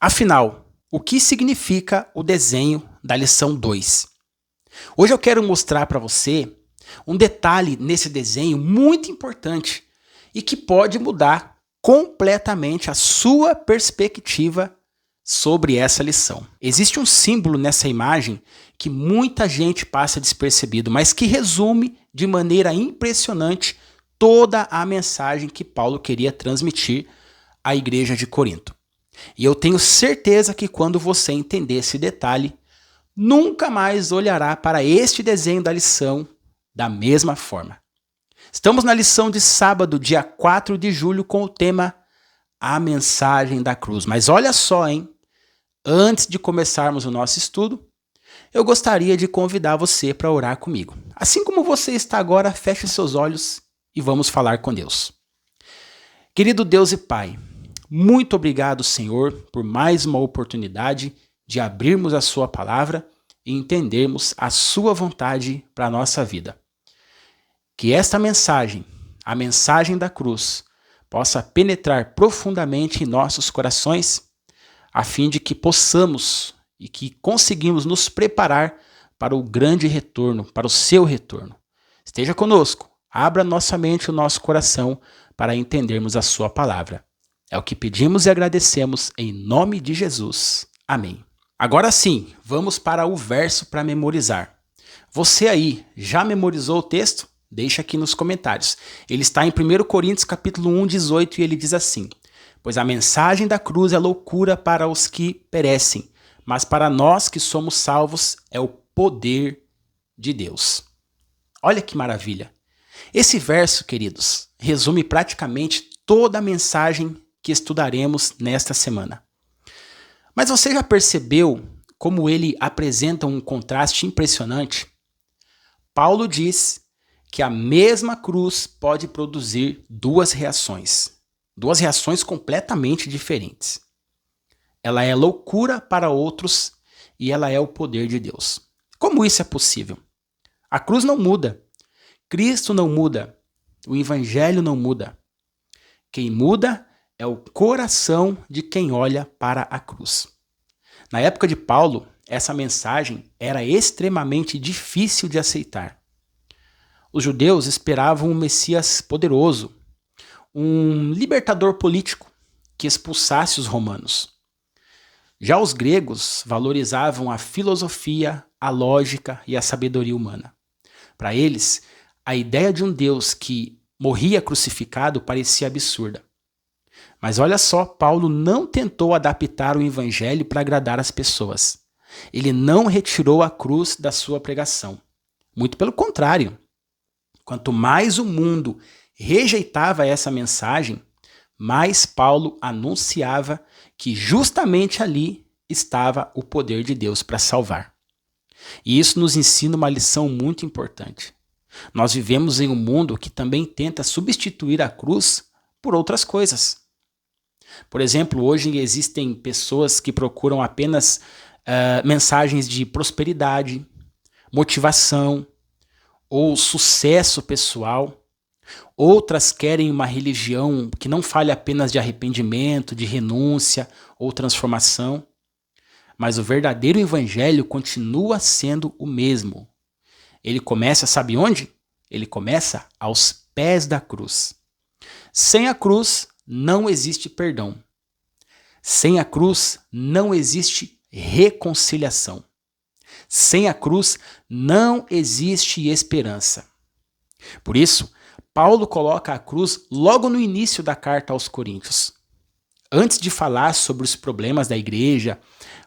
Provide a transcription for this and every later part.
Afinal, o que significa o desenho da lição 2? Hoje eu quero mostrar para você um detalhe nesse desenho muito importante e que pode mudar completamente a sua perspectiva sobre essa lição. Existe um símbolo nessa imagem que muita gente passa despercebido, mas que resume de maneira impressionante toda a mensagem que Paulo queria transmitir à igreja de Corinto. E eu tenho certeza que quando você entender esse detalhe, nunca mais olhará para este desenho da lição da mesma forma. Estamos na lição de sábado, dia 4 de julho, com o tema A Mensagem da Cruz. Mas olha só, hein? Antes de começarmos o nosso estudo, eu gostaria de convidar você para orar comigo. Assim como você está agora, feche seus olhos e vamos falar com Deus. Querido Deus e Pai, muito obrigado, Senhor, por mais uma oportunidade de abrirmos a sua palavra e entendermos a sua vontade para a nossa vida. Que esta mensagem, a mensagem da cruz, possa penetrar profundamente em nossos corações, a fim de que possamos e que conseguimos nos preparar para o grande retorno, para o seu retorno. Esteja conosco, abra nossa mente e o nosso coração para entendermos a sua palavra. É o que pedimos e agradecemos em nome de Jesus. Amém. Agora sim, vamos para o verso para memorizar. Você aí, já memorizou o texto? Deixa aqui nos comentários. Ele está em 1 Coríntios capítulo 1, 18 e ele diz assim: Pois a mensagem da cruz é loucura para os que perecem, mas para nós que somos salvos é o poder de Deus. Olha que maravilha. Esse verso, queridos, resume praticamente toda a mensagem que estudaremos nesta semana. Mas você já percebeu como ele apresenta um contraste impressionante? Paulo diz que a mesma cruz pode produzir duas reações completamente diferentes. Ela é loucura para outros e ela é o poder de Deus. Como isso é possível? A cruz não muda, Cristo não muda, o Evangelho não muda. Quem muda é o coração de quem olha para a cruz. Na época de Paulo, essa mensagem era extremamente difícil de aceitar. Os judeus esperavam um Messias poderoso, um libertador político que expulsasse os romanos. Já os gregos valorizavam a filosofia, a lógica e a sabedoria humana. Para eles, a ideia de um Deus que morria crucificado parecia absurda. Mas olha só, Paulo não tentou adaptar o evangelho para agradar as pessoas. Ele não retirou a cruz da sua pregação. Muito pelo contrário. Quanto mais o mundo rejeitava essa mensagem, mais Paulo anunciava que justamente ali estava o poder de Deus para salvar. E isso nos ensina uma lição muito importante. Nós vivemos em um mundo que também tenta substituir a cruz por outras coisas. Por exemplo, hoje existem pessoas que procuram apenas mensagens de prosperidade, motivação ou sucesso pessoal. Outras querem uma religião que não fale apenas de arrependimento, de renúncia ou transformação. Mas o verdadeiro evangelho continua sendo o mesmo. Ele começa, sabe onde? Ele começa aos pés da cruz. Sem a cruz não existe perdão. Sem a cruz não existe reconciliação. Sem a cruz não existe esperança. Por isso, Paulo coloca a cruz logo no início da carta aos Coríntios. Antes de falar sobre os problemas da igreja,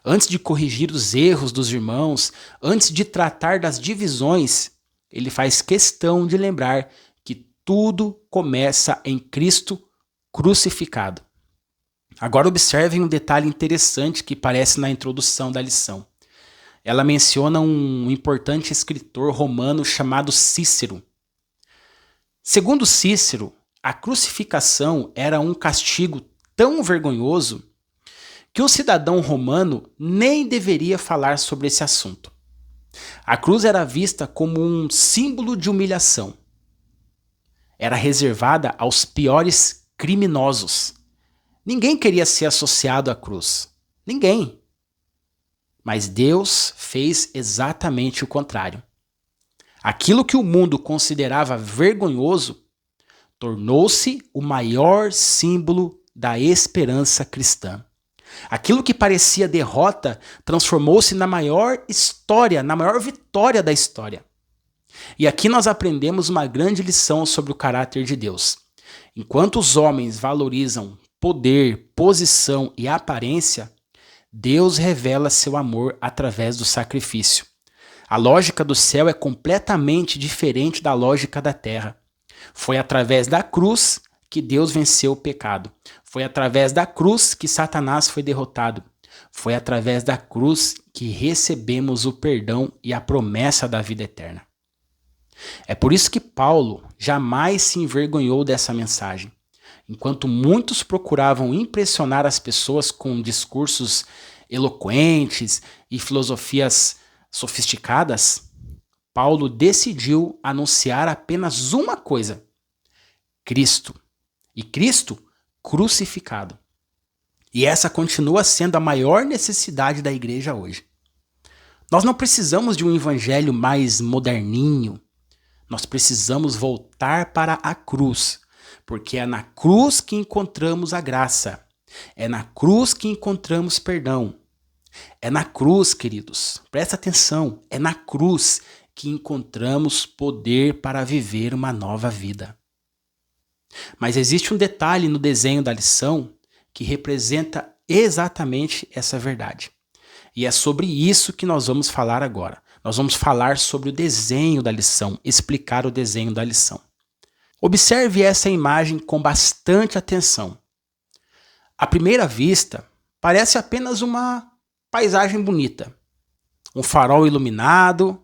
antes de corrigir os erros dos irmãos, antes de tratar das divisões, ele faz questão de lembrar que tudo começa em Cristo crucificado. Agora observem um detalhe interessante que aparece na introdução da lição. Ela menciona um importante escritor romano chamado Cícero. Segundo Cícero, a crucificação era um castigo tão vergonhoso que o cidadão romano nem deveria falar sobre esse assunto. A cruz era vista como um símbolo de humilhação. Era reservada aos piores criminosos. Ninguém queria ser associado à cruz. Ninguém. Mas Deus fez exatamente o contrário. Aquilo que o mundo considerava vergonhoso tornou-se o maior símbolo da esperança cristã. Aquilo que parecia derrota transformou-se na maior história, na maior vitória da história. E aqui nós aprendemos uma grande lição sobre o caráter de Deus. Enquanto os homens valorizam poder, posição e aparência, Deus revela seu amor através do sacrifício. A lógica do céu é completamente diferente da lógica da terra. Foi através da cruz que Deus venceu o pecado. Foi através da cruz que Satanás foi derrotado. Foi através da cruz que recebemos o perdão e a promessa da vida eterna. É por isso que Paulo jamais se envergonhou dessa mensagem. Enquanto muitos procuravam impressionar as pessoas com discursos eloquentes e filosofias sofisticadas, Paulo decidiu anunciar apenas uma coisa: Cristo. E Cristo crucificado. E essa continua sendo a maior necessidade da igreja hoje. Nós não precisamos de um evangelho mais moderninho. Nós precisamos voltar para a cruz, porque é na cruz que encontramos a graça. É na cruz que encontramos perdão. É na cruz, queridos, presta atenção, é na cruz que encontramos poder para viver uma nova vida. Mas existe um detalhe no desenho da lição que representa exatamente essa verdade. E é sobre isso que nós vamos falar agora. Nós vamos falar sobre o desenho da lição, explicar o desenho da lição. Observe essa imagem com bastante atenção. À primeira vista, parece apenas uma paisagem bonita. Um farol iluminado,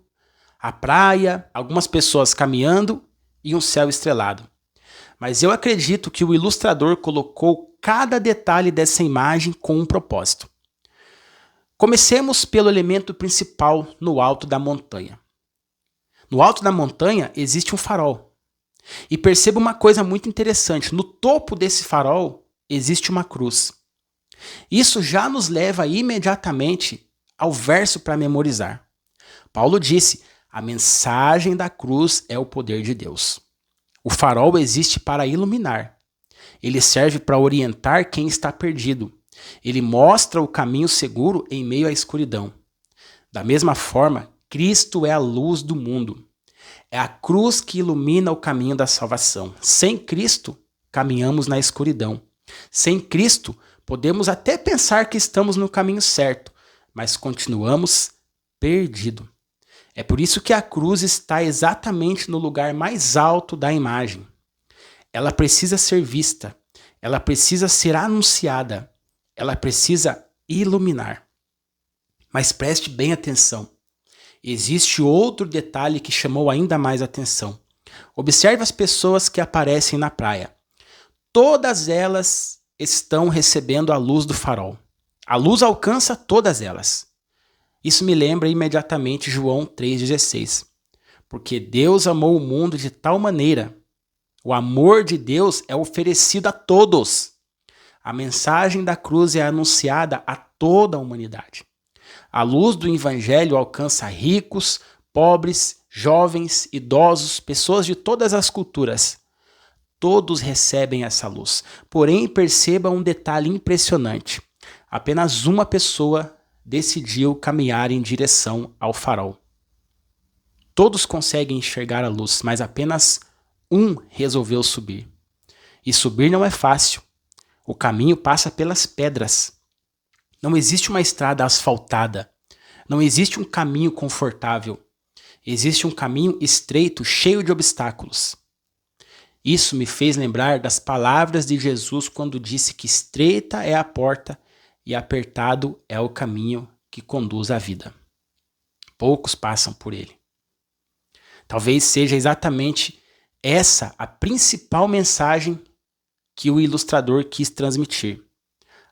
a praia, algumas pessoas caminhando e um céu estrelado. Mas eu acredito que o ilustrador colocou cada detalhe dessa imagem com um propósito. Comecemos pelo elemento principal no alto da montanha. No alto da montanha existe um farol. E perceba uma coisa muito interessante: no topo desse farol existe uma cruz. Isso já nos leva imediatamente ao verso para memorizar. Paulo disse: a mensagem da cruz é o poder de Deus. O farol existe para iluminar. Ele serve para orientar quem está perdido. Ele mostra o caminho seguro em meio à escuridão. Da mesma forma, Cristo é a luz do mundo. É a cruz que ilumina o caminho da salvação. Sem Cristo, caminhamos na escuridão. Sem Cristo, podemos até pensar que estamos no caminho certo, mas continuamos perdidos. É por isso que a cruz está exatamente no lugar mais alto da imagem. Ela precisa ser vista, ela precisa ser anunciada, ela precisa iluminar. Mas preste bem atenção. Existe outro detalhe que chamou ainda mais atenção. Observe as pessoas que aparecem na praia. Todas elas estão recebendo a luz do farol. A luz alcança todas elas. Isso me lembra imediatamente João 3,16. Porque Deus amou o mundo de tal maneira. O amor de Deus é oferecido a todos. A mensagem da cruz é anunciada a toda a humanidade. A luz do evangelho alcança ricos, pobres, jovens, idosos, pessoas de todas as culturas. Todos recebem essa luz. Porém, perceba um detalhe impressionante. Apenas uma pessoa decidiu caminhar em direção ao farol. Todos conseguem enxergar a luz, mas apenas um resolveu subir. E subir não é fácil. O caminho passa pelas pedras. Não existe uma estrada asfaltada. Não existe um caminho confortável. Existe um caminho estreito, cheio de obstáculos. Isso me fez lembrar das palavras de Jesus quando disse que estreita é a porta e apertado é o caminho que conduz à vida. Poucos passam por ele. Talvez seja exatamente essa a principal mensagem que o ilustrador quis transmitir.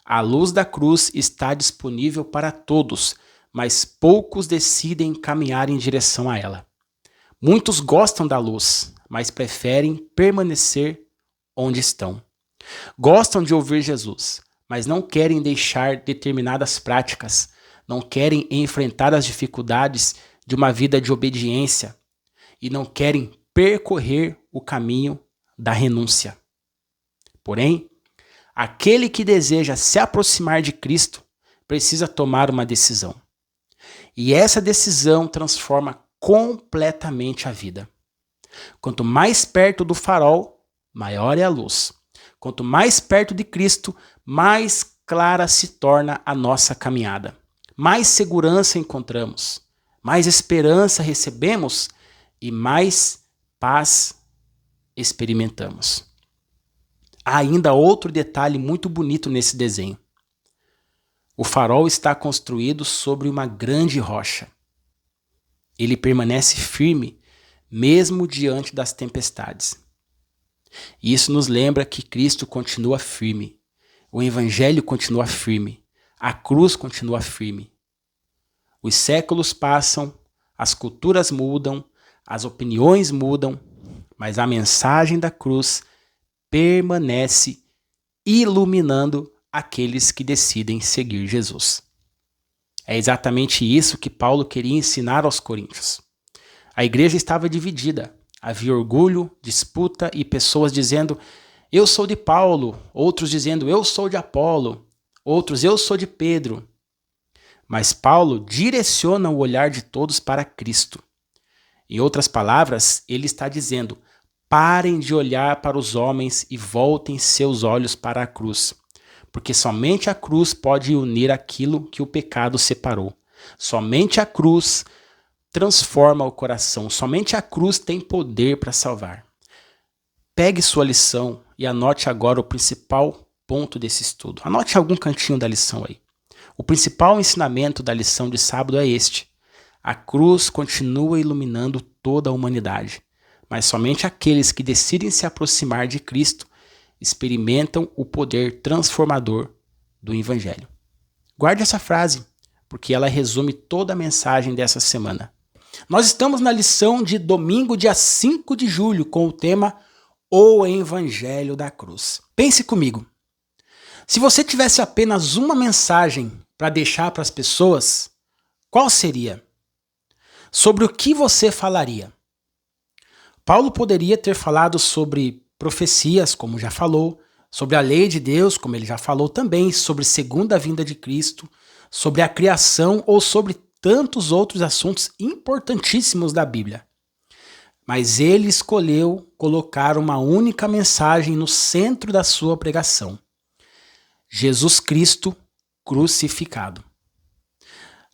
A luz da cruz está disponível para todos, mas poucos decidem caminhar em direção a ela. Muitos gostam da luz, mas preferem permanecer onde estão. Gostam de ouvir Jesus, mas não querem deixar determinadas práticas, não querem enfrentar as dificuldades de uma vida de obediência e não querem percorrer o caminho da renúncia. Porém, aquele que deseja se aproximar de Cristo precisa tomar uma decisão. E essa decisão transforma completamente a vida. Quanto mais perto do farol, maior é a luz. Quanto mais perto de Cristo, mais clara se torna a nossa caminhada. Mais segurança encontramos, mais esperança recebemos e mais paz experimentamos. Há ainda outro detalhe muito bonito nesse desenho. O farol está construído sobre uma grande rocha. Ele permanece firme mesmo diante das tempestades. E isso nos lembra que Cristo continua firme, o Evangelho continua firme, a cruz continua firme. Os séculos passam, as culturas mudam, as opiniões mudam, mas a mensagem da cruz permanece iluminando aqueles que decidem seguir Jesus. É exatamente isso que Paulo queria ensinar aos coríntios. A igreja estava dividida. Havia orgulho, disputa e pessoas dizendo: eu sou de Paulo, outros dizendo: eu sou de Apolo, outros: eu sou de Pedro. Mas Paulo direciona o olhar de todos para Cristo. Em outras palavras, ele está dizendo: parem de olhar para os homens e voltem seus olhos para a cruz. Porque somente a cruz pode unir aquilo que o pecado separou. Somente a cruz transforma o coração. Somente a cruz tem poder para salvar. Pegue sua lição e anote agora o principal ponto desse estudo. Anote algum cantinho da lição aí. O principal ensinamento da lição de sábado é este: a cruz continua iluminando toda a humanidade, mas somente aqueles que decidem se aproximar de Cristo experimentam o poder transformador do Evangelho. Guarde essa frase, porque ela resume toda a mensagem dessa semana. Nós estamos na lição de domingo, dia 5 de julho, com o tema O Evangelho da Cruz. Pense comigo. Se você tivesse apenas uma mensagem para deixar para as pessoas, qual seria? Sobre o que você falaria? Paulo poderia ter falado sobre profecias, como já falou, sobre a lei de Deus, como ele já falou também, sobre segunda vinda de Cristo, sobre a criação ou sobre tantos outros assuntos importantíssimos da Bíblia. Mas ele escolheu colocar uma única mensagem no centro da sua pregação: Jesus Cristo crucificado.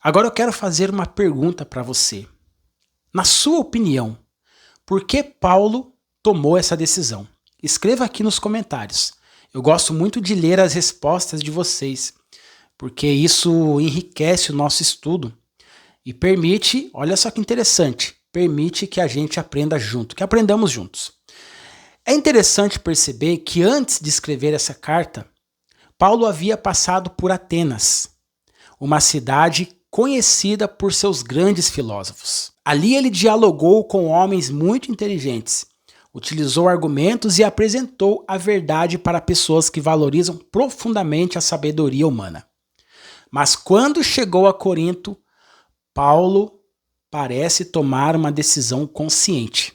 Agora eu quero fazer uma pergunta para você. Na sua opinião, por que Paulo tomou essa decisão? Escreva aqui nos comentários. Eu gosto muito de ler as respostas de vocês, porque isso enriquece o nosso estudo e permite, olha só que interessante, permite que a gente aprenda junto, que aprendamos juntos. É interessante perceber que antes de escrever essa carta, Paulo havia passado por Atenas, uma cidade conhecida por seus grandes filósofos. Ali ele dialogou com homens muito inteligentes, utilizou argumentos e apresentou a verdade para pessoas que valorizam profundamente a sabedoria humana. Mas quando chegou a Corinto, Paulo parece tomar uma decisão consciente: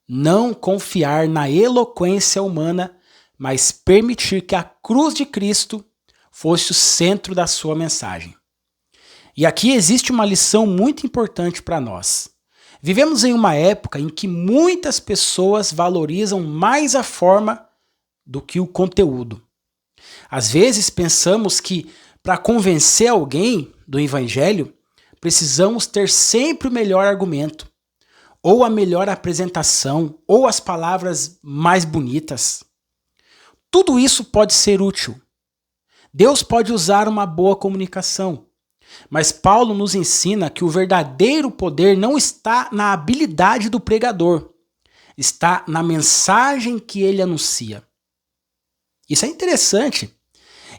não confiar na eloquência humana, mas permitir que a cruz de Cristo fosse o centro da sua mensagem. E aqui existe uma lição muito importante para nós. Vivemos em uma época em que muitas pessoas valorizam mais a forma do que o conteúdo. Às vezes pensamos que para convencer alguém do Evangelho, precisamos ter sempre o melhor argumento, ou a melhor apresentação, ou as palavras mais bonitas. Tudo isso pode ser útil. Deus pode usar uma boa comunicação. Mas Paulo nos ensina que o verdadeiro poder não está na habilidade do pregador, está na mensagem que ele anuncia. Isso é interessante.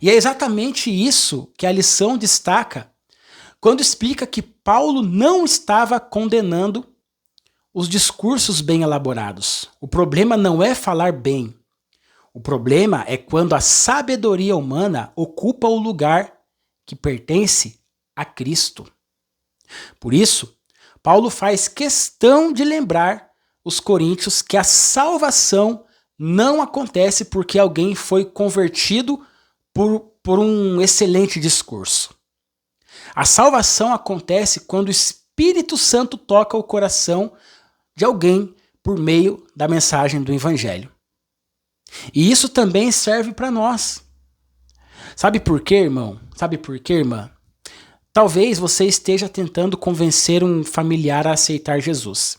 E é exatamente isso que a lição destaca quando explica que Paulo não estava condenando os discursos bem elaborados. O problema não é falar bem. O problema é quando a sabedoria humana ocupa o lugar que pertence a Cristo. Por isso, Paulo faz questão de lembrar os coríntios que a salvação não acontece porque alguém foi convertido por um excelente discurso. A salvação acontece quando o Espírito Santo toca o coração de alguém por meio da mensagem do Evangelho. E isso também serve para nós. Sabe por quê, irmão? Sabe por quê, irmã? Talvez você esteja tentando convencer um familiar a aceitar Jesus.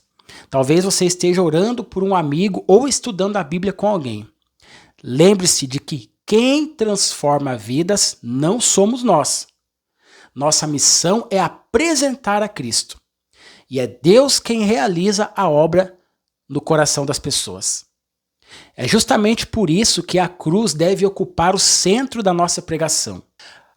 Talvez você esteja orando por um amigo ou estudando a Bíblia com alguém. Lembre-se de que quem transforma vidas não somos nós. Nossa missão é apresentar a Cristo. E é Deus quem realiza a obra no coração das pessoas. É justamente por isso que a cruz deve ocupar o centro da nossa pregação.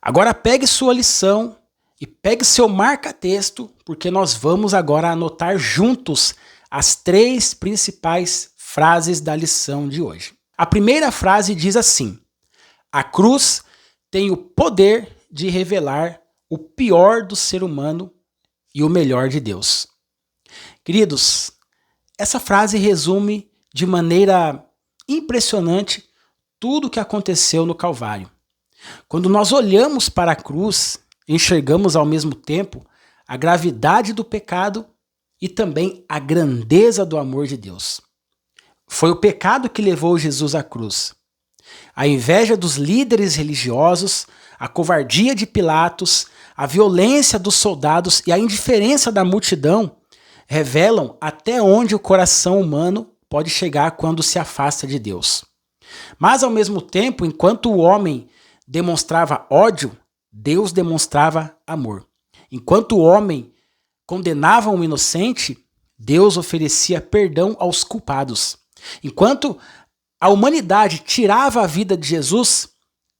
Agora pegue sua lição e pegue seu marca-texto, porque nós vamos agora anotar juntos as 3 principais frases da lição de hoje. A primeira frase diz assim: a cruz tem o poder de revelar o pior do ser humano e o melhor de Deus. Queridos, essa frase resume de maneira impressionante tudo o que aconteceu no Calvário. Quando nós olhamos para a cruz, enxergamos ao mesmo tempo a gravidade do pecado e também a grandeza do amor de Deus. Foi o pecado que levou Jesus à cruz. A inveja dos líderes religiosos, a covardia de Pilatos, a violência dos soldados e a indiferença da multidão revelam até onde o coração humano pode chegar quando se afasta de Deus. Mas, ao mesmo tempo, enquanto o homem demonstrava ódio, Deus demonstrava amor. Enquanto o homem condenava um inocente, Deus oferecia perdão aos culpados. Enquanto a humanidade tirava a vida de Jesus,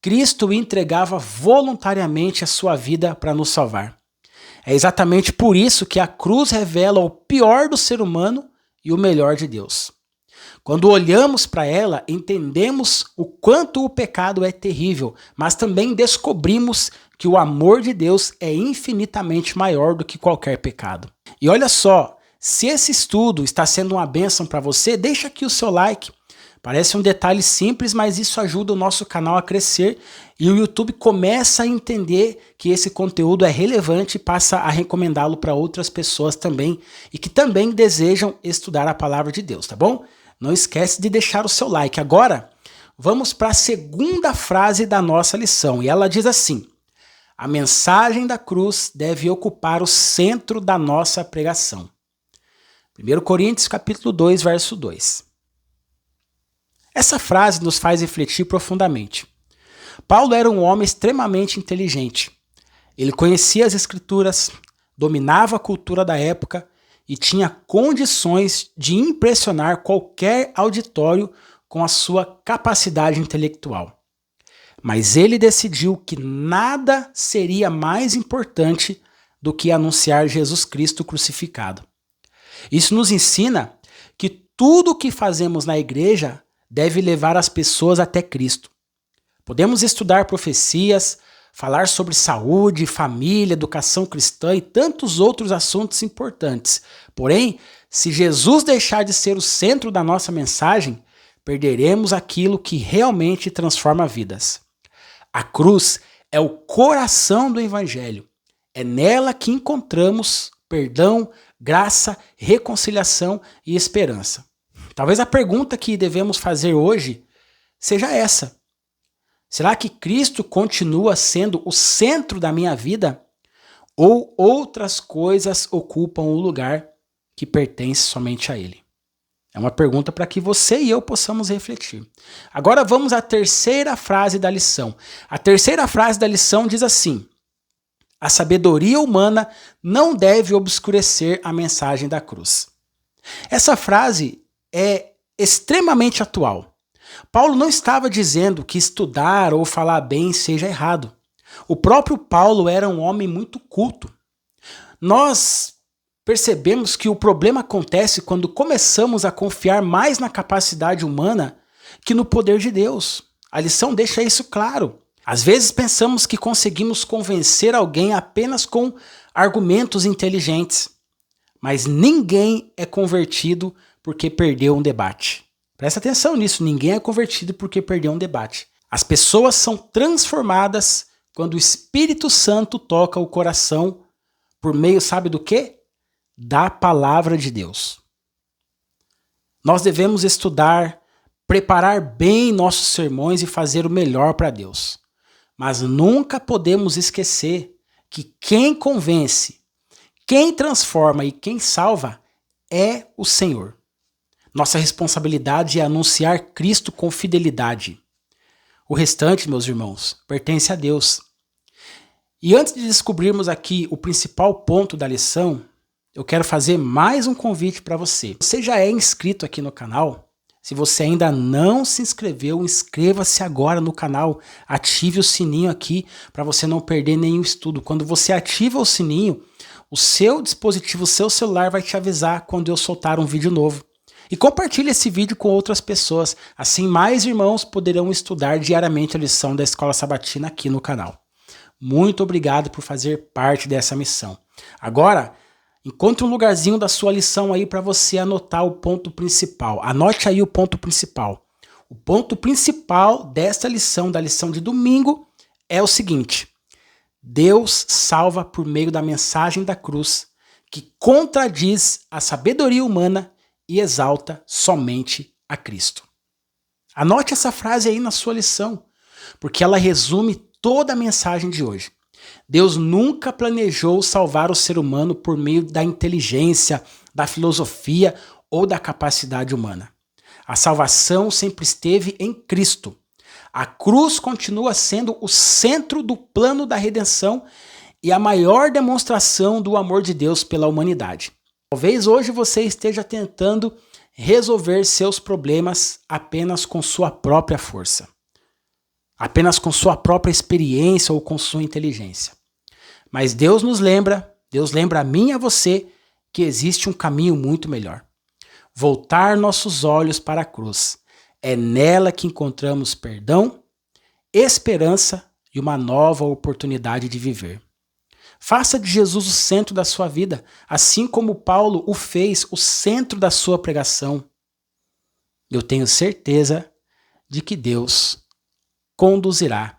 Cristo entregava voluntariamente a sua vida para nos salvar. É exatamente por isso que a cruz revela o pior do ser humano e o melhor de Deus. Quando olhamos para ela, entendemos o quanto o pecado é terrível, mas também descobrimos que o amor de Deus é infinitamente maior do que qualquer pecado. E olha só, se esse estudo está sendo uma bênção para você, deixa aqui o seu like. Parece um detalhe simples, mas isso ajuda o nosso canal a crescer e o YouTube começa a entender que esse conteúdo é relevante e passa a recomendá-lo para outras pessoas também e que também desejam estudar a palavra de Deus, tá bom? Não esquece de deixar o seu like. Agora, vamos para a segunda frase da nossa lição e ela diz assim: a mensagem da cruz deve ocupar o centro da nossa pregação. 1 Coríntios capítulo 2, verso 2. Essa frase nos faz refletir profundamente. Paulo era um homem extremamente inteligente. Ele conhecia as Escrituras, dominava a cultura da época e tinha condições de impressionar qualquer auditório com a sua capacidade intelectual. Mas ele decidiu que nada seria mais importante do que anunciar Jesus Cristo crucificado. Isso nos ensina que tudo o que fazemos na igreja deve levar as pessoas até Cristo. Podemos estudar profecias, falar sobre saúde, família, educação cristã e tantos outros assuntos importantes. Porém, se Jesus deixar de ser o centro da nossa mensagem, perderemos aquilo que realmente transforma vidas. A cruz é o coração do Evangelho. É nela que encontramos perdão, graça, reconciliação e esperança. Talvez a pergunta que devemos fazer hoje seja essa: será que Cristo continua sendo o centro da minha vida? Ou outras coisas ocupam o lugar que pertence somente a Ele? É uma pergunta para que você e eu possamos refletir. Agora vamos à terceira frase da lição. A terceira frase da lição diz assim: a sabedoria humana não deve obscurecer a mensagem da cruz. Essa frase é extremamente atual. Paulo não estava dizendo que estudar ou falar bem seja errado. O próprio Paulo era um homem muito culto. Nós percebemos que o problema acontece quando começamos a confiar mais na capacidade humana que no poder de Deus. A lição deixa isso claro. Às vezes pensamos que conseguimos convencer alguém apenas com argumentos inteligentes, mas ninguém é convertido porque perdeu um debate. Presta atenção nisso, ninguém é convertido porque perdeu um debate. As pessoas são transformadas quando o Espírito Santo toca o coração por meio, sabe do quê? Da palavra de Deus. Nós devemos estudar, preparar bem nossos sermões e fazer o melhor para Deus. Mas nunca podemos esquecer que quem convence, quem transforma e quem salva é o Senhor. Nossa responsabilidade é anunciar Cristo com fidelidade. O restante, meus irmãos, pertence a Deus. E antes de descobrirmos aqui o principal ponto da lição, eu quero fazer mais um convite para você. Você já é inscrito aqui no canal? Se você ainda não se inscreveu, inscreva-se agora no canal. Ative o sininho aqui para você não perder nenhum estudo. Quando você ativa o sininho, o seu dispositivo, o seu celular vai te avisar quando eu soltar um vídeo novo. E compartilhe esse vídeo com outras pessoas. Assim mais irmãos poderão estudar diariamente a lição da Escola Sabatina aqui no canal. Muito obrigado por fazer parte dessa missão. Agora, encontre um lugarzinho da sua lição aí para você anotar o ponto principal. Anote aí o ponto principal. O ponto principal desta lição, da lição de domingo, é o seguinte: Deus salva por meio da mensagem da cruz, que contradiz a sabedoria humana e exalta somente a Cristo. Anote essa frase aí na sua lição, porque ela resume toda a mensagem de hoje. Deus nunca planejou salvar o ser humano por meio da inteligência, da filosofia ou da capacidade humana. A salvação sempre esteve em Cristo. A cruz continua sendo o centro do plano da redenção e a maior demonstração do amor de Deus pela humanidade. Talvez hoje você esteja tentando resolver seus problemas apenas com sua própria força, apenas com sua própria experiência ou com sua inteligência. Mas Deus lembra a mim e a você que existe um caminho muito melhor. Voltar nossos olhos para a cruz. É nela que encontramos perdão, esperança e uma nova oportunidade de viver. Faça de Jesus o centro da sua vida, assim como Paulo o fez o centro da sua pregação. Eu tenho certeza de que Deus conduzirá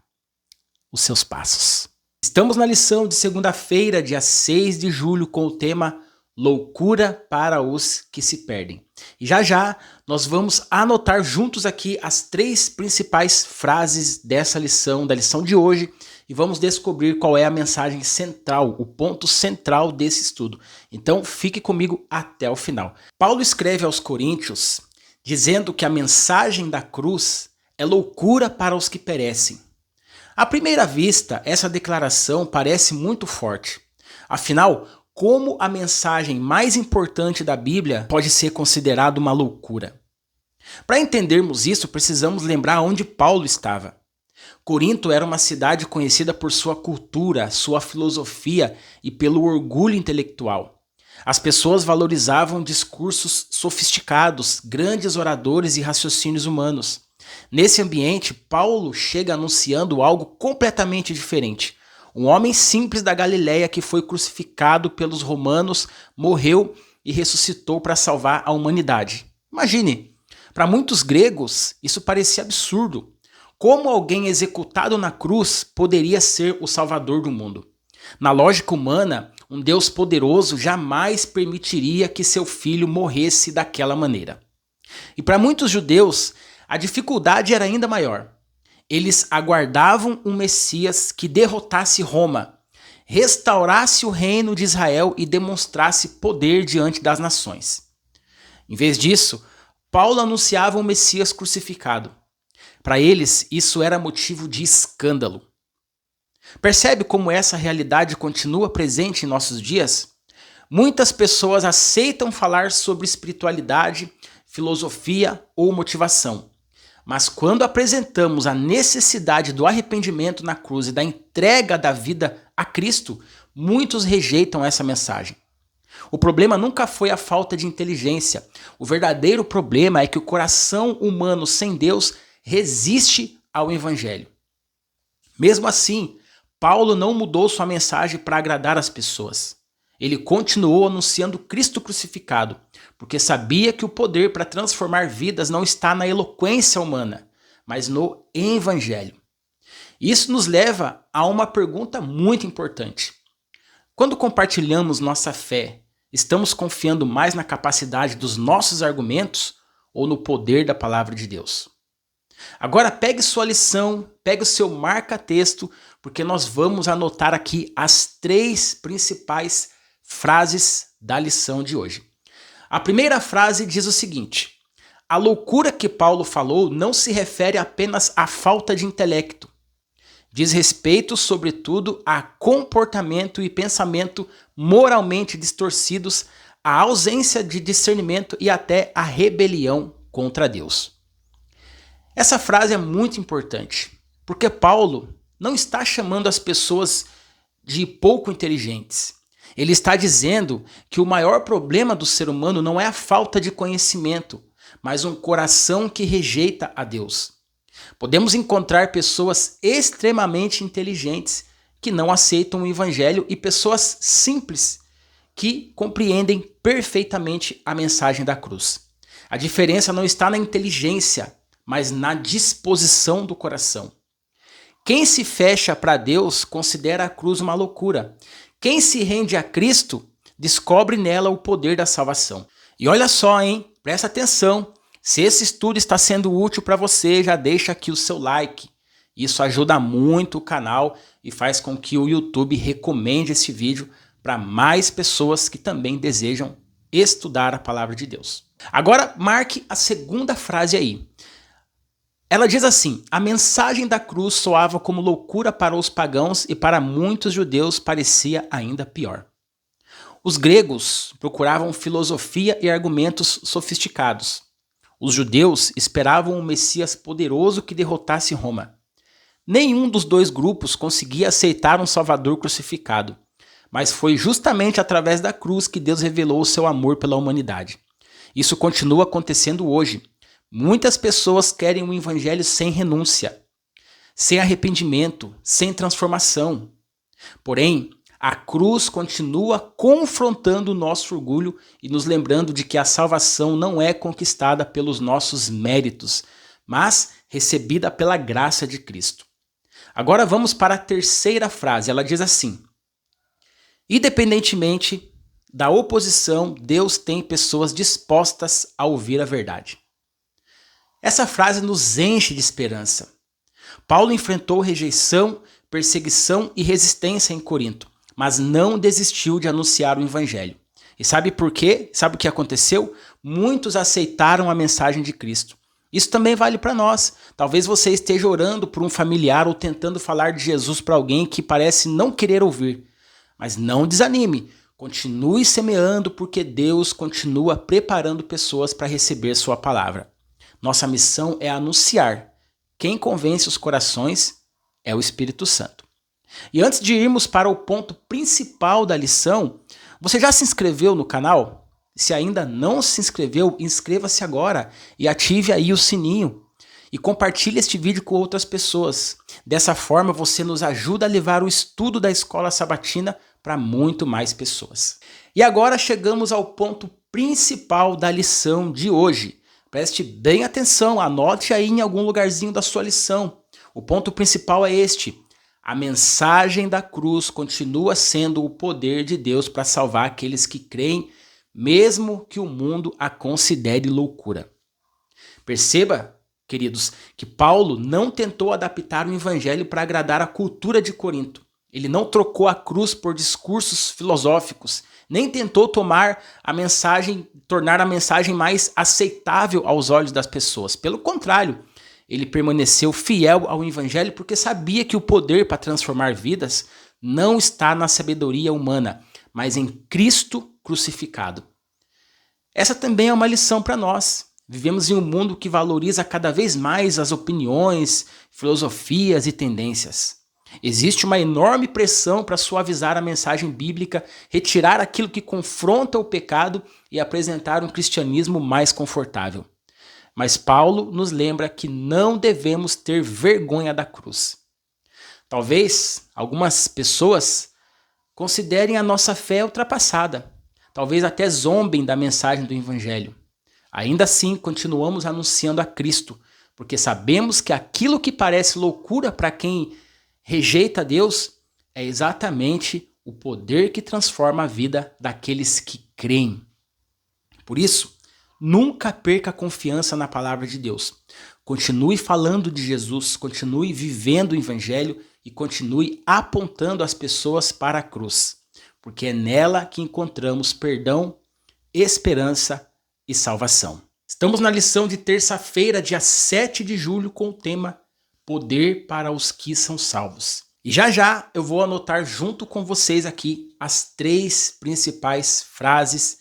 os seus passos. Estamos na lição de segunda-feira, dia 6 de julho, com o tema Loucura para os que se perdem. E já nós vamos anotar juntos aqui as 3 principais frases dessa lição, da lição de hoje, e vamos descobrir qual é a mensagem central, o ponto central desse estudo. Então fique comigo até o final. Paulo escreve aos Coríntios dizendo que a mensagem da cruz é loucura para os que perecem. À primeira vista, essa declaração parece muito forte. Afinal, como a mensagem mais importante da Bíblia pode ser considerada uma loucura? Para entendermos isso, precisamos lembrar onde Paulo estava. Corinto era uma cidade conhecida por sua cultura, sua filosofia e pelo orgulho intelectual. As pessoas valorizavam discursos sofisticados, grandes oradores e raciocínios humanos. Nesse ambiente, Paulo chega anunciando algo completamente diferente. Um homem simples da Galileia que foi crucificado pelos romanos, morreu e ressuscitou para salvar a humanidade. Imagine, para muitos gregos isso parecia absurdo. Como alguém executado na cruz poderia ser o salvador do mundo? Na lógica humana, um Deus poderoso jamais permitiria que seu filho morresse daquela maneira. E para muitos judeus, a dificuldade era ainda maior. Eles aguardavam um Messias que derrotasse Roma, restaurasse o reino de Israel e demonstrasse poder diante das nações. Em vez disso, Paulo anunciava um Messias crucificado. Para eles, isso era motivo de escândalo. Percebe como essa realidade continua presente em nossos dias? Muitas pessoas aceitam falar sobre espiritualidade, filosofia ou motivação. Mas quando apresentamos a necessidade do arrependimento na cruz e da entrega da vida a Cristo, muitos rejeitam essa mensagem. O problema nunca foi a falta de inteligência. O verdadeiro problema é que o coração humano sem Deus resiste ao evangelho. Mesmo assim, Paulo não mudou sua mensagem para agradar as pessoas. Ele continuou anunciando Cristo crucificado, porque sabia que o poder para transformar vidas não está na eloquência humana, mas no evangelho. Isso nos leva a uma pergunta muito importante. Quando compartilhamos nossa fé, estamos confiando mais na capacidade dos nossos argumentos ou no poder da palavra de Deus? Agora pegue sua lição, pegue o seu marca-texto, porque nós vamos anotar aqui as 3 principais frases da lição de hoje. A primeira frase diz o seguinte: a loucura que Paulo falou não se refere apenas à falta de intelecto. Diz respeito, sobretudo, a comportamento e pensamento moralmente distorcidos, a ausência de discernimento e até a rebelião contra Deus. Essa frase é muito importante, porque Paulo não está chamando as pessoas de pouco inteligentes. Ele está dizendo que o maior problema do ser humano não é a falta de conhecimento, mas um coração que rejeita a Deus. Podemos encontrar pessoas extremamente inteligentes que não aceitam o evangelho e pessoas simples que compreendem perfeitamente a mensagem da cruz. A diferença não está na inteligência, mas na disposição do coração. Quem se fecha para Deus considera a cruz uma loucura. Quem se rende a Cristo descobre nela o poder da salvação. E olha só, hein? Presta atenção. Se esse estudo está sendo útil para você, já deixa aqui o seu like. Isso ajuda muito o canal e faz com que o YouTube recomende esse vídeo para mais pessoas que também desejam estudar a palavra de Deus. Agora marque a segunda frase aí. Ela diz assim: a mensagem da cruz soava como loucura para os pagãos e para muitos judeus parecia ainda pior. Os gregos procuravam filosofia e argumentos sofisticados. Os judeus esperavam um Messias poderoso que derrotasse Roma. Nenhum dos dois grupos conseguia aceitar um Salvador crucificado, mas foi justamente através da cruz que Deus revelou o seu amor pela humanidade. Isso continua acontecendo hoje. Muitas pessoas querem um evangelho sem renúncia, sem arrependimento, sem transformação. Porém, a cruz continua confrontando o nosso orgulho e nos lembrando de que a salvação não é conquistada pelos nossos méritos, mas recebida pela graça de Cristo. Agora vamos para a terceira frase. Ela diz assim: independentemente da oposição, Deus tem pessoas dispostas a ouvir a verdade. Essa frase nos enche de esperança. Paulo enfrentou rejeição, perseguição e resistência em Corinto, mas não desistiu de anunciar o evangelho. E sabe por quê? Sabe o que aconteceu? Muitos aceitaram a mensagem de Cristo. Isso também vale para nós. Talvez você esteja orando por um familiar ou tentando falar de Jesus para alguém que parece não querer ouvir. Mas não desanime. Continue semeando, porque Deus continua preparando pessoas para receber sua palavra. Nossa missão é anunciar. Quem convence os corações é o Espírito Santo. E antes de irmos para o ponto principal da lição, você já se inscreveu no canal? Se ainda não se inscreveu, inscreva-se agora e ative aí o sininho. E compartilhe este vídeo com outras pessoas. Dessa forma você nos ajuda a levar o estudo da Escola Sabatina para muito mais pessoas. E agora chegamos ao ponto principal da lição de hoje. Preste bem atenção, anote aí em algum lugarzinho da sua lição. O ponto principal é este: a mensagem da cruz continua sendo o poder de Deus para salvar aqueles que creem, mesmo que o mundo a considere loucura. Perceba, queridos, que Paulo não tentou adaptar o evangelho para agradar a cultura de Corinto. Ele não trocou a cruz por discursos filosóficos, nem tentou tornar a mensagem mais aceitável aos olhos das pessoas. Pelo contrário, ele permaneceu fiel ao evangelho porque sabia que o poder para transformar vidas não está na sabedoria humana, mas em Cristo crucificado. Essa também é uma lição para nós. Vivemos em um mundo que valoriza cada vez mais as opiniões, filosofias e tendências. Existe uma enorme pressão para suavizar a mensagem bíblica, retirar aquilo que confronta o pecado e apresentar um cristianismo mais confortável. Mas Paulo nos lembra que não devemos ter vergonha da cruz. Talvez algumas pessoas considerem a nossa fé ultrapassada, talvez até zombem da mensagem do Evangelho. Ainda assim, continuamos anunciando a Cristo, porque sabemos que aquilo que parece loucura para quem rejeita Deus é exatamente o poder que transforma a vida daqueles que creem. Por isso, nunca perca a confiança na palavra de Deus. Continue falando de Jesus, continue vivendo o Evangelho e continue apontando as pessoas para a cruz, porque é nela que encontramos perdão, esperança e salvação. Estamos na lição de terça-feira, dia 7 de julho, com o tema Poder para os que são salvos. E já eu vou anotar junto com vocês aqui as 3 principais frases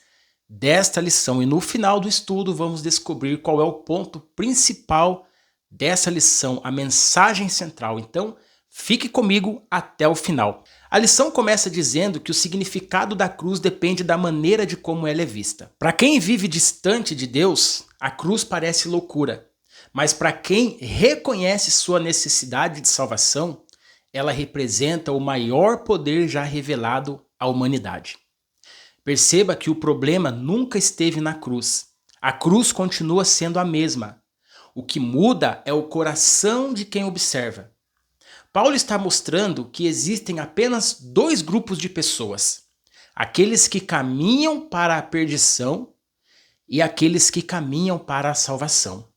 desta lição. E no final do estudo vamos descobrir qual é o ponto principal dessa lição, a mensagem central. Então, fique comigo até o final. A lição começa dizendo que o significado da cruz depende da maneira de como ela é vista. Para quem vive distante de Deus, a cruz parece loucura. Mas para quem reconhece sua necessidade de salvação, ela representa o maior poder já revelado à humanidade. Perceba que o problema nunca esteve na cruz. A cruz continua sendo a mesma. O que muda é o coração de quem observa. Paulo está mostrando que existem apenas 2 grupos de pessoas: aqueles que caminham para a perdição e aqueles que caminham para a salvação.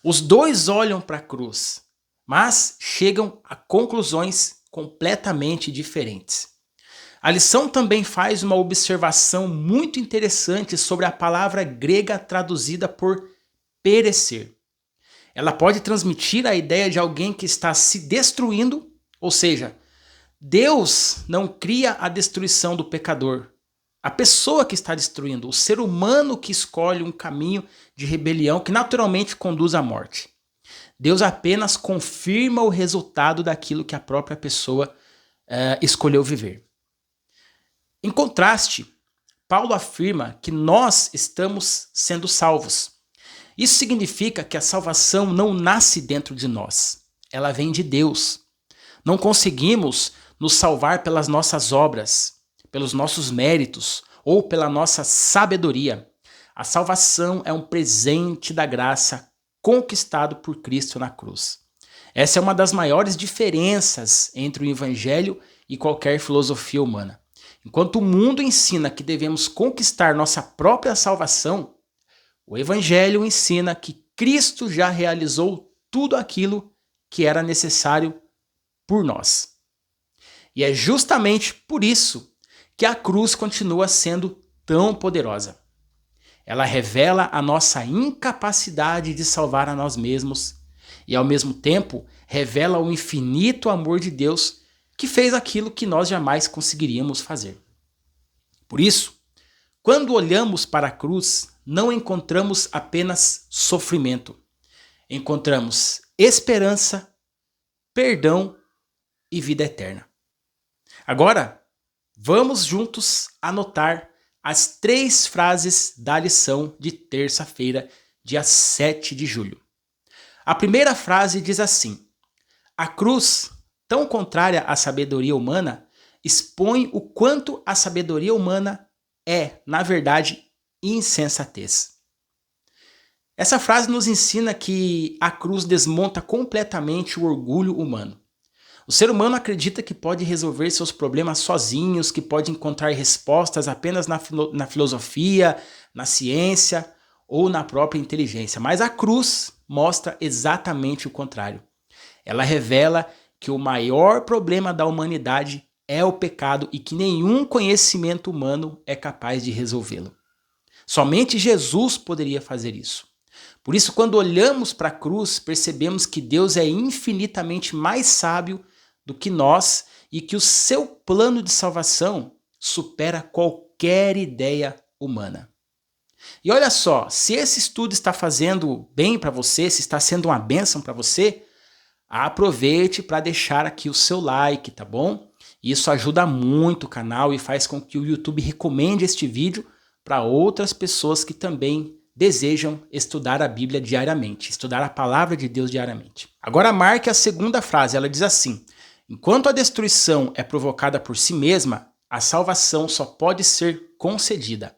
Os 2 olham para a cruz, mas chegam a conclusões completamente diferentes. A lição também faz uma observação muito interessante sobre a palavra grega traduzida por perecer. Ela pode transmitir a ideia de alguém que está se destruindo, ou seja, Deus não cria a destruição do pecador. A pessoa que está destruindo, o ser humano que escolhe um caminho de rebelião que naturalmente conduz à morte. Deus apenas confirma o resultado daquilo que a própria pessoa escolheu viver. Em contraste, Paulo afirma que nós estamos sendo salvos. Isso significa que a salvação não nasce dentro de nós, ela vem de Deus. Não conseguimos nos salvar pelas nossas obras, pelos nossos méritos ou pela nossa sabedoria. A salvação é um presente da graça conquistado por Cristo na cruz. Essa é uma das maiores diferenças entre o Evangelho e qualquer filosofia humana. Enquanto o mundo ensina que devemos conquistar nossa própria salvação, o Evangelho ensina que Cristo já realizou tudo aquilo que era necessário por nós. E é justamente por isso que a cruz continua sendo tão poderosa. Ela revela a nossa incapacidade de salvar a nós mesmos e, ao mesmo tempo, revela o infinito amor de Deus que fez aquilo que nós jamais conseguiríamos fazer. Por isso, quando olhamos para a cruz, não encontramos apenas sofrimento. Encontramos esperança, perdão e vida eterna. Agora, vamos juntos anotar as 3 frases da lição de terça-feira, dia 7 de julho. A primeira frase diz assim: a cruz, tão contrária à sabedoria humana, expõe o quanto a sabedoria humana é, na verdade, insensatez. Essa frase nos ensina que a cruz desmonta completamente o orgulho humano. O ser humano acredita que pode resolver seus problemas sozinhos, que pode encontrar respostas apenas na filosofia, na ciência ou na própria inteligência. Mas a cruz mostra exatamente o contrário. Ela revela que o maior problema da humanidade é o pecado e que nenhum conhecimento humano é capaz de resolvê-lo. Somente Jesus poderia fazer isso. Por isso, quando olhamos para a cruz, percebemos que Deus é infinitamente mais sábio do que nós e que o seu plano de salvação supera qualquer ideia humana. E olha só, se esse estudo está fazendo bem para você, se está sendo uma bênção para você, aproveite para deixar aqui o seu like, tá bom? Isso ajuda muito o canal e faz com que o YouTube recomende este vídeo para outras pessoas que também desejam estudar a Bíblia diariamente, estudar a palavra de Deus diariamente. Agora marque a segunda frase, ela diz assim: enquanto a destruição é provocada por si mesma, a salvação só pode ser concedida.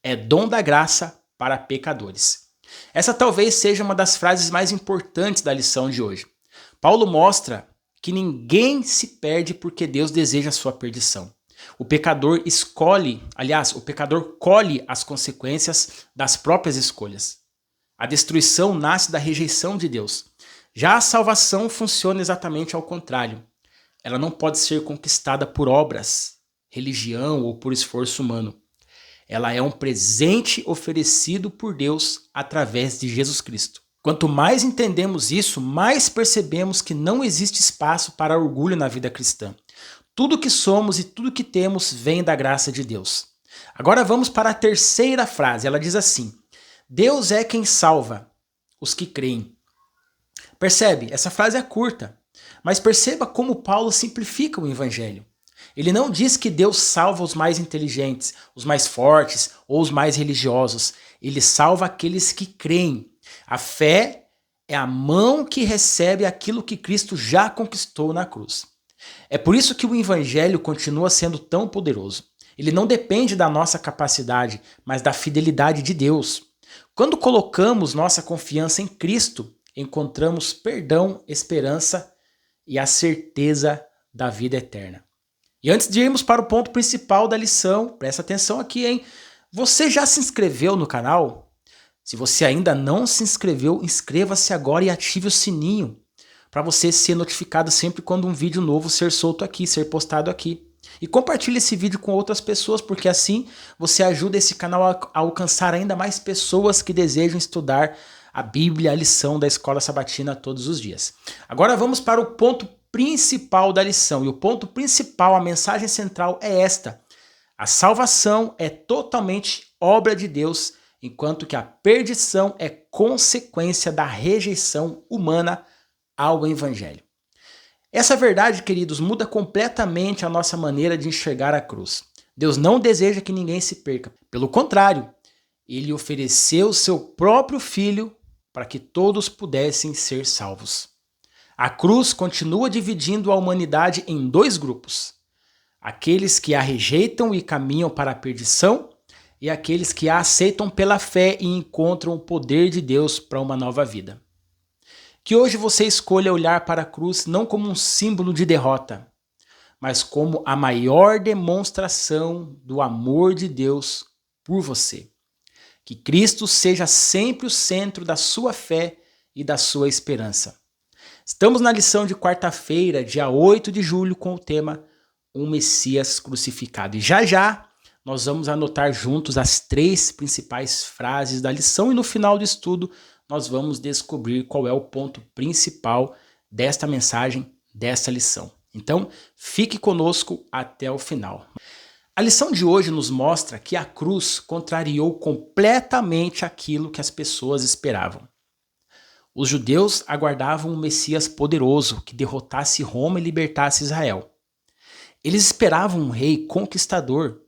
É dom da graça para pecadores. Essa talvez seja uma das frases mais importantes da lição de hoje. Paulo mostra que ninguém se perde porque Deus deseja a sua perdição. O pecador o pecador colhe as consequências das próprias escolhas. A destruição nasce da rejeição de Deus. Já a salvação funciona exatamente ao contrário. Ela não pode ser conquistada por obras, religião ou por esforço humano. Ela é um presente oferecido por Deus através de Jesus Cristo. Quanto mais entendemos isso, mais percebemos que não existe espaço para orgulho na vida cristã. Tudo que somos e tudo que temos vem da graça de Deus. Agora vamos para a terceira frase. Ela diz assim: Deus é quem salva os que creem. Percebe? Essa frase é curta, mas perceba como Paulo simplifica o evangelho. Ele não diz que Deus salva os mais inteligentes, os mais fortes ou os mais religiosos. Ele salva aqueles que creem. A fé é a mão que recebe aquilo que Cristo já conquistou na cruz. É por isso que o evangelho continua sendo tão poderoso. Ele não depende da nossa capacidade, mas da fidelidade de Deus. Quando colocamos nossa confiança em Cristo, encontramos perdão, esperança e a certeza da vida eterna. E antes de irmos para o ponto principal da lição, presta atenção aqui, hein? Você já se inscreveu no canal? Se você ainda não se inscreveu, inscreva-se agora e ative o sininho para você ser notificado sempre quando um vídeo novo ser solto aqui, ser postado aqui. E compartilhe esse vídeo com outras pessoas, porque assim você ajuda esse canal a alcançar ainda mais pessoas que desejam estudar a Bíblia, a lição da Escola Sabatina todos os dias. Agora vamos para o ponto principal da lição. E o ponto principal, a mensagem central é esta: a salvação é totalmente obra de Deus, enquanto que a perdição é consequência da rejeição humana ao evangelho. Essa verdade, queridos, muda completamente a nossa maneira de enxergar a cruz. Deus não deseja que ninguém se perca. Pelo contrário, ele ofereceu seu próprio filho para que todos pudessem ser salvos. A cruz continua dividindo a humanidade em dois grupos: aqueles que a rejeitam e caminham para a perdição, e aqueles que a aceitam pela fé e encontram o poder de Deus para uma nova vida. Que hoje você escolha olhar para a cruz não como um símbolo de derrota, mas como a maior demonstração do amor de Deus por você. Que Cristo seja sempre o centro da sua fé e da sua esperança. Estamos na lição de quarta-feira, dia 8 de julho, com o tema Um Messias Crucificado. E já nós vamos anotar juntos as 3 principais frases da lição e no final do estudo nós vamos descobrir qual é o ponto principal desta mensagem, desta lição. Então, fique conosco até o final. A lição de hoje nos mostra que a cruz contrariou completamente aquilo que as pessoas esperavam. Os judeus aguardavam um Messias poderoso que derrotasse Roma e libertasse Israel. Eles esperavam um rei conquistador,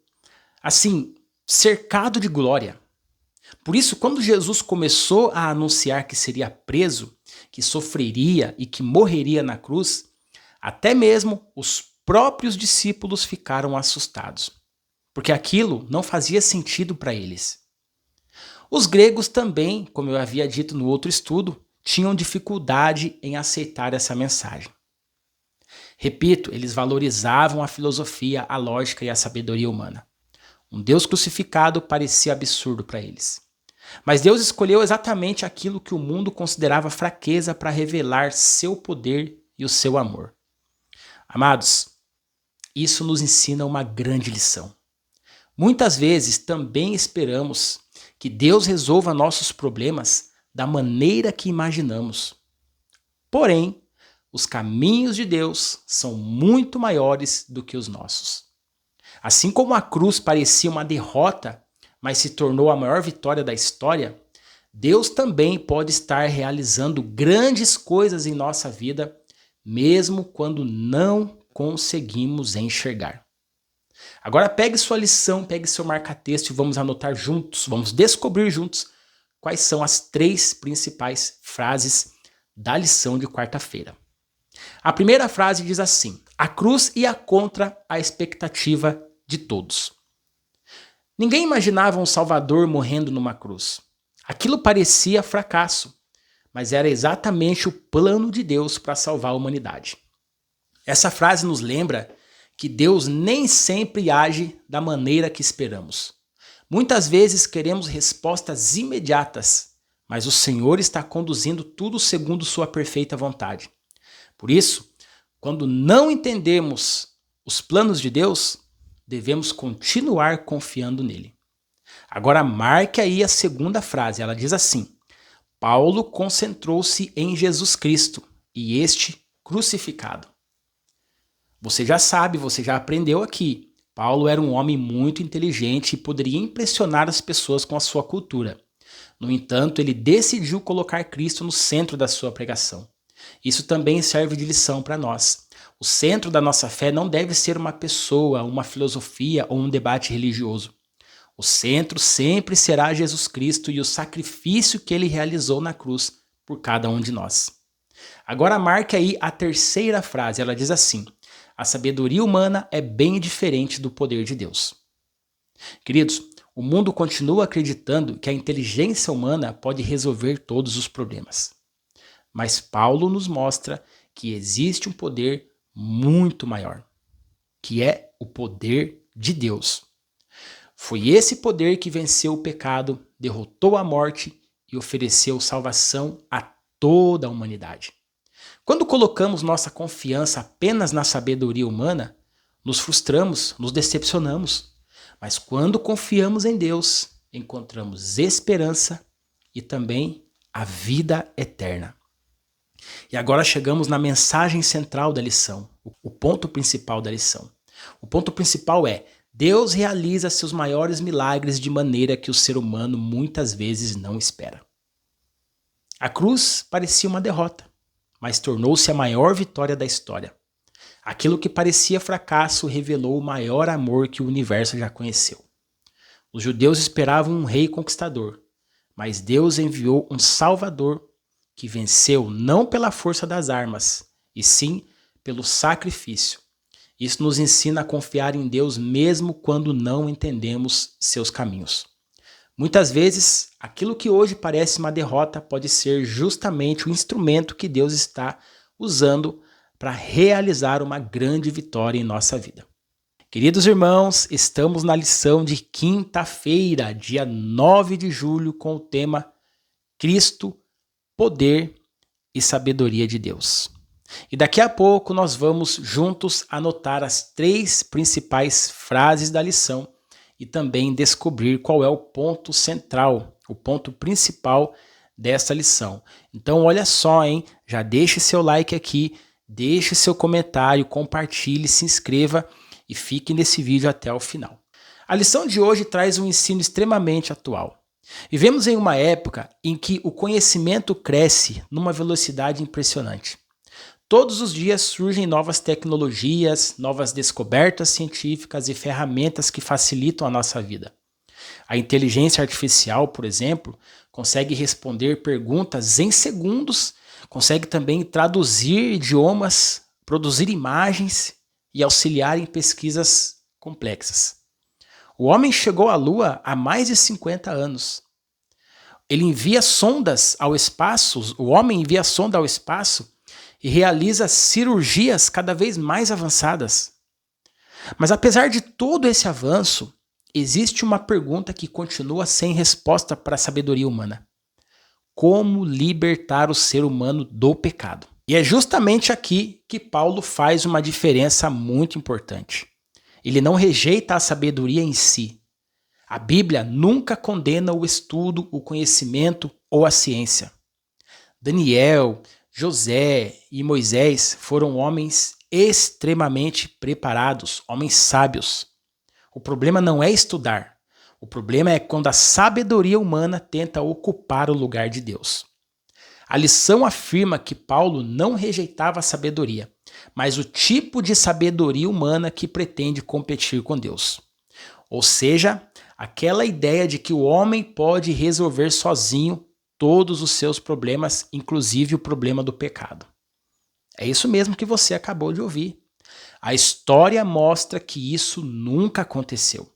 assim, cercado de glória. Por isso, quando Jesus começou a anunciar que seria preso, que sofreria e que morreria na cruz, até mesmo os próprios discípulos ficaram assustados, porque aquilo não fazia sentido para eles. Os gregos também, como eu havia dito no outro estudo, tinham dificuldade em aceitar essa mensagem. Repito, eles valorizavam a filosofia, a lógica e a sabedoria humana. Um Deus crucificado parecia absurdo para eles. Mas Deus escolheu exatamente aquilo que o mundo considerava fraqueza para revelar seu poder e o seu amor. Amados, isso nos ensina uma grande lição. Muitas vezes também esperamos que Deus resolva nossos problemas da maneira que imaginamos. Porém, os caminhos de Deus são muito maiores do que os nossos. Assim como a cruz parecia uma derrota, mas se tornou a maior vitória da história, Deus também pode estar realizando grandes coisas em nossa vida, mesmo quando não conseguimos enxergar. Agora pegue sua lição, pegue seu marca-texto e vamos anotar juntos, vamos descobrir juntos quais são as 3 principais frases da lição de quarta-feira. A primeira frase diz assim: a cruz ia contra a expectativa de todos. Ninguém imaginava um Salvador morrendo numa cruz. Aquilo parecia fracasso, mas era exatamente o plano de Deus para salvar a humanidade. Essa frase nos lembra que Deus nem sempre age da maneira que esperamos. Muitas vezes queremos respostas imediatas, mas o Senhor está conduzindo tudo segundo sua perfeita vontade. Por isso, quando não entendemos os planos de Deus, devemos continuar confiando nele. Agora marque aí a segunda frase, ela diz assim: Paulo concentrou-se em Jesus Cristo e este crucificado. Você já sabe, você já aprendeu aqui. Paulo era um homem muito inteligente e poderia impressionar as pessoas com a sua cultura. No entanto, ele decidiu colocar Cristo no centro da sua pregação. Isso também serve de lição para nós. O centro da nossa fé não deve ser uma pessoa, uma filosofia ou um debate religioso. O centro sempre será Jesus Cristo e o sacrifício que ele realizou na cruz por cada um de nós. Agora marque aí a terceira frase, ela diz assim: a sabedoria humana é bem diferente do poder de Deus. Queridos, o mundo continua acreditando que a inteligência humana pode resolver todos os problemas. Mas Paulo nos mostra que existe um poder muito maior, que é o poder de Deus. Foi esse poder que venceu o pecado, derrotou a morte e ofereceu salvação a toda a humanidade. Quando colocamos nossa confiança apenas na sabedoria humana, nos frustramos, nos decepcionamos. Mas quando confiamos em Deus, encontramos esperança e também a vida eterna. E agora chegamos na mensagem central da lição, o ponto principal da lição. O ponto principal é: Deus realiza seus maiores milagres de maneira que o ser humano muitas vezes não espera. A cruz parecia uma derrota, mas tornou-se a maior vitória da história. Aquilo que parecia fracasso revelou o maior amor que o universo já conheceu. Os judeus esperavam um rei conquistador, mas Deus enviou um Salvador que venceu não pela força das armas, e sim pelo sacrifício. Isso nos ensina a confiar em Deus mesmo quando não entendemos seus caminhos. Muitas vezes, aquilo que hoje parece uma derrota pode ser justamente o instrumento que Deus está usando para realizar uma grande vitória em nossa vida. Queridos irmãos, estamos na lição de quinta-feira, dia 9 de julho, com o tema Cristo, Poder e Sabedoria de Deus. E daqui a pouco nós vamos juntos anotar as 3 principais frases da lição e também descobrir qual é o ponto central, o ponto principal dessa lição. Então olha só, hein? Já deixe seu like aqui, deixe seu comentário, compartilhe, se inscreva e fique nesse vídeo até o final. A lição de hoje traz um ensino extremamente atual. Vivemos em uma época em que o conhecimento cresce numa velocidade impressionante. Todos os dias surgem novas tecnologias, novas descobertas científicas e ferramentas que facilitam a nossa vida. A inteligência artificial, por exemplo, consegue responder perguntas em segundos, consegue também traduzir idiomas, produzir imagens e auxiliar em pesquisas complexas. O homem chegou à Lua há mais de 50 anos. Ele envia sondas ao espaço, o homem envia sonda ao espaço e realiza cirurgias cada vez mais avançadas. Mas apesar de todo esse avanço, existe uma pergunta que continua sem resposta para a sabedoria humana: como libertar o ser humano do pecado? E é justamente aqui que Paulo faz uma diferença muito importante. Ele não rejeita a sabedoria em si. A Bíblia nunca condena o estudo, o conhecimento ou a ciência. Daniel, José e Moisés foram homens extremamente preparados, homens sábios. O problema não é estudar. O problema é quando a sabedoria humana tenta ocupar o lugar de Deus. A lição afirma que Paulo não rejeitava a sabedoria, mas o tipo de sabedoria humana que pretende competir com Deus. Ou seja, aquela ideia de que o homem pode resolver sozinho todos os seus problemas, inclusive o problema do pecado. É isso mesmo que você acabou de ouvir. A história mostra que isso nunca aconteceu.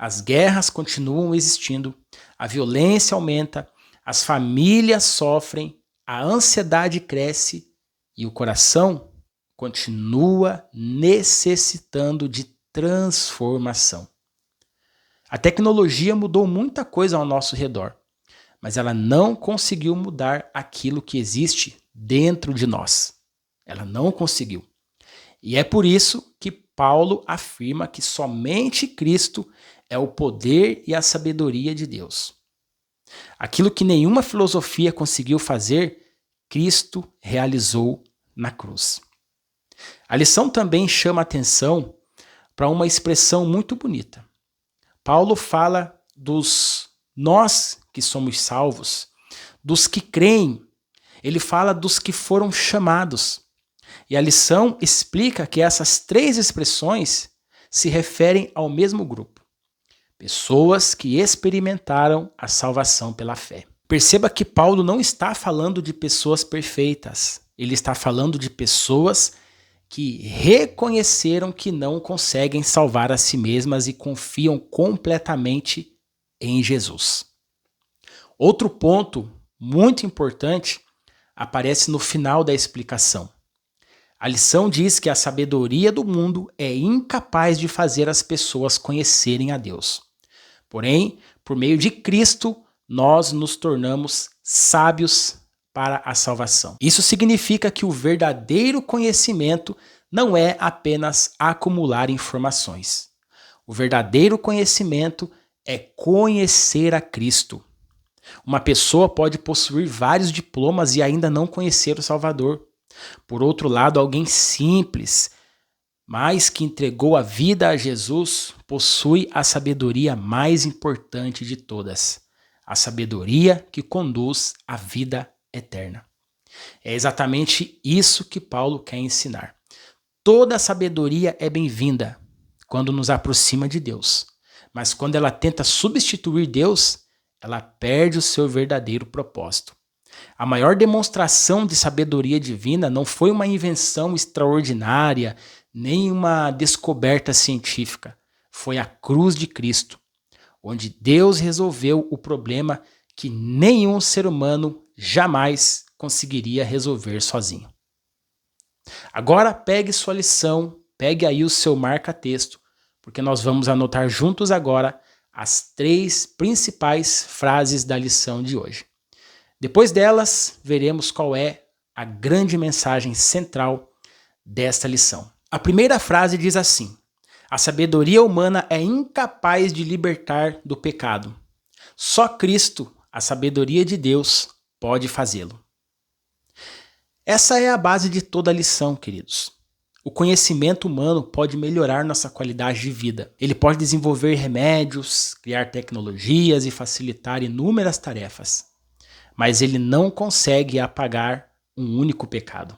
As guerras continuam existindo, a violência aumenta, as famílias sofrem, a ansiedade cresce e o coração continua necessitando de transformação. A tecnologia mudou muita coisa ao nosso redor, mas ela não conseguiu mudar aquilo que existe dentro de nós. Ela não conseguiu. E é por isso que Paulo afirma que somente Cristo é o poder e a sabedoria de Deus. Aquilo que nenhuma filosofia conseguiu fazer, Cristo realizou na cruz. A lição também chama atenção para uma expressão muito bonita. Paulo fala dos nós que somos salvos, dos que creem. Ele fala dos que foram chamados. E a lição explica que essas três expressões se referem ao mesmo grupo. Pessoas que experimentaram a salvação pela fé. Perceba que Paulo não está falando de pessoas perfeitas. Ele está falando de pessoas que reconheceram que não conseguem salvar a si mesmas e confiam completamente em Jesus. Outro ponto muito importante aparece no final da explicação. A lição diz que a sabedoria do mundo é incapaz de fazer as pessoas conhecerem a Deus. Porém, por meio de Cristo, nós nos tornamos sábios para a salvação. Isso significa que o verdadeiro conhecimento não é apenas acumular informações. O verdadeiro conhecimento é conhecer a Cristo. Uma pessoa pode possuir vários diplomas e ainda não conhecer o Salvador. Por outro lado, alguém simples, mas que entregou a vida a Jesus, possui a sabedoria mais importante de todas, a sabedoria que conduz à vida eterna. É exatamente isso que Paulo quer ensinar. Toda sabedoria é bem-vinda quando nos aproxima de Deus, mas quando ela tenta substituir Deus, ela perde o seu verdadeiro propósito. A maior demonstração de sabedoria divina não foi uma invenção extraordinária, nem uma descoberta científica. Foi a cruz de Cristo, onde Deus resolveu o problema que nenhum ser humano jamais conseguiria resolver sozinho. Agora pegue sua lição, pegue aí o seu marca-texto, porque nós vamos anotar juntos agora as 3 principais frases da lição de hoje. Depois delas, veremos qual é a grande mensagem central desta lição. A primeira frase diz assim: a sabedoria humana é incapaz de libertar do pecado. Só Cristo, a sabedoria de Deus, pode fazê-lo. Essa é a base de toda a lição, queridos. O conhecimento humano pode melhorar nossa qualidade de vida. Ele pode desenvolver remédios, criar tecnologias e facilitar inúmeras tarefas. Mas ele não consegue apagar um único pecado.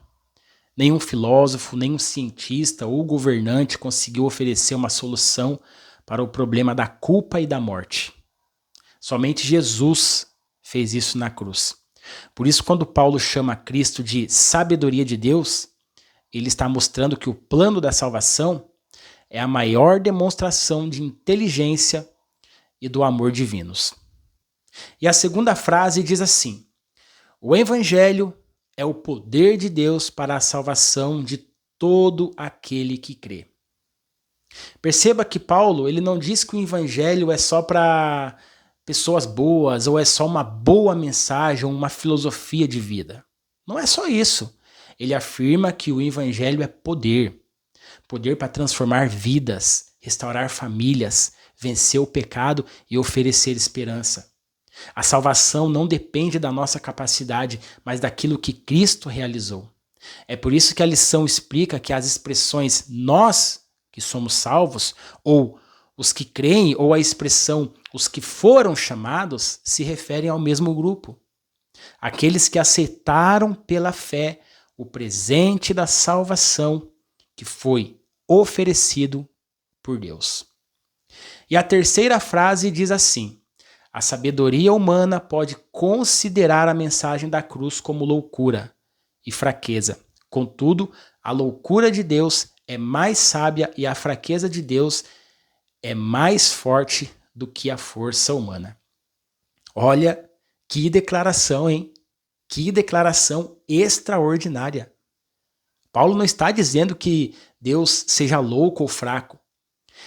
Nenhum filósofo, nenhum cientista ou governante conseguiu oferecer uma solução para o problema da culpa e da morte. Somente Jesus fez isso na cruz. Por isso, quando Paulo chama Cristo de sabedoria de Deus, ele está mostrando que o plano da salvação é a maior demonstração de inteligência e do amor divinos. E a segunda frase diz assim: o Evangelho é o poder de Deus para a salvação de todo aquele que crê. Perceba que Paulo ele não diz que o Evangelho é só para pessoas boas, ou é só uma boa mensagem, ou uma filosofia de vida. Não é só isso. Ele afirma que o Evangelho é poder. Poder para transformar vidas, restaurar famílias, vencer o pecado e oferecer esperança. A salvação não depende da nossa capacidade, mas daquilo que Cristo realizou. É por isso que a lição explica que as expressões nós que somos salvos ou Os que creem ou a expressão os que foram chamados se referem ao mesmo grupo. Aqueles que aceitaram pela fé o presente da salvação que foi oferecido por Deus. E a terceira frase diz assim: a sabedoria humana pode considerar a mensagem da cruz como loucura e fraqueza. Contudo, a loucura de Deus é mais sábia e a fraqueza de Deus é mais forte do que a força humana. Olha que declaração, hein? Que declaração extraordinária. Paulo não está dizendo que Deus seja louco ou fraco.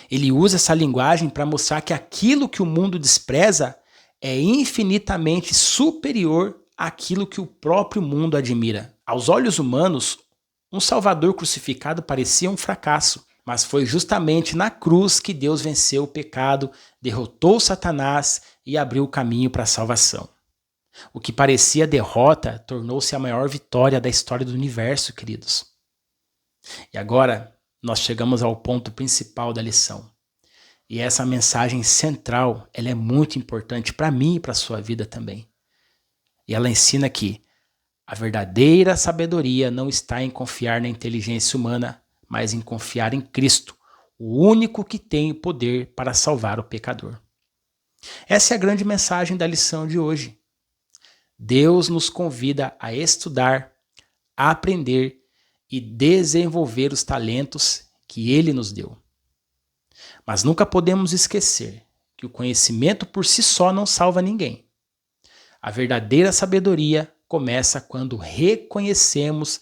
Ele usa essa linguagem para mostrar que aquilo que o mundo despreza é infinitamente superior àquilo que o próprio mundo admira. Aos olhos humanos, um Salvador crucificado parecia um fracasso, mas foi justamente na cruz que Deus venceu o pecado, derrotou Satanás e abriu o caminho para a salvação. O que parecia derrota tornou-se a maior vitória da história do universo, queridos. E agora nós chegamos ao ponto principal da lição. E essa mensagem central, ela é muito importante para mim e para a sua vida também. E ela ensina que a verdadeira sabedoria não está em confiar na inteligência humana, mas em confiar em Cristo, o único que tem o poder para salvar o pecador. Essa é a grande mensagem da lição de hoje. Deus nos convida a estudar, a aprender e desenvolver os talentos que Ele nos deu. Mas nunca podemos esquecer que o conhecimento por si só não salva ninguém. A verdadeira sabedoria começa quando reconhecemos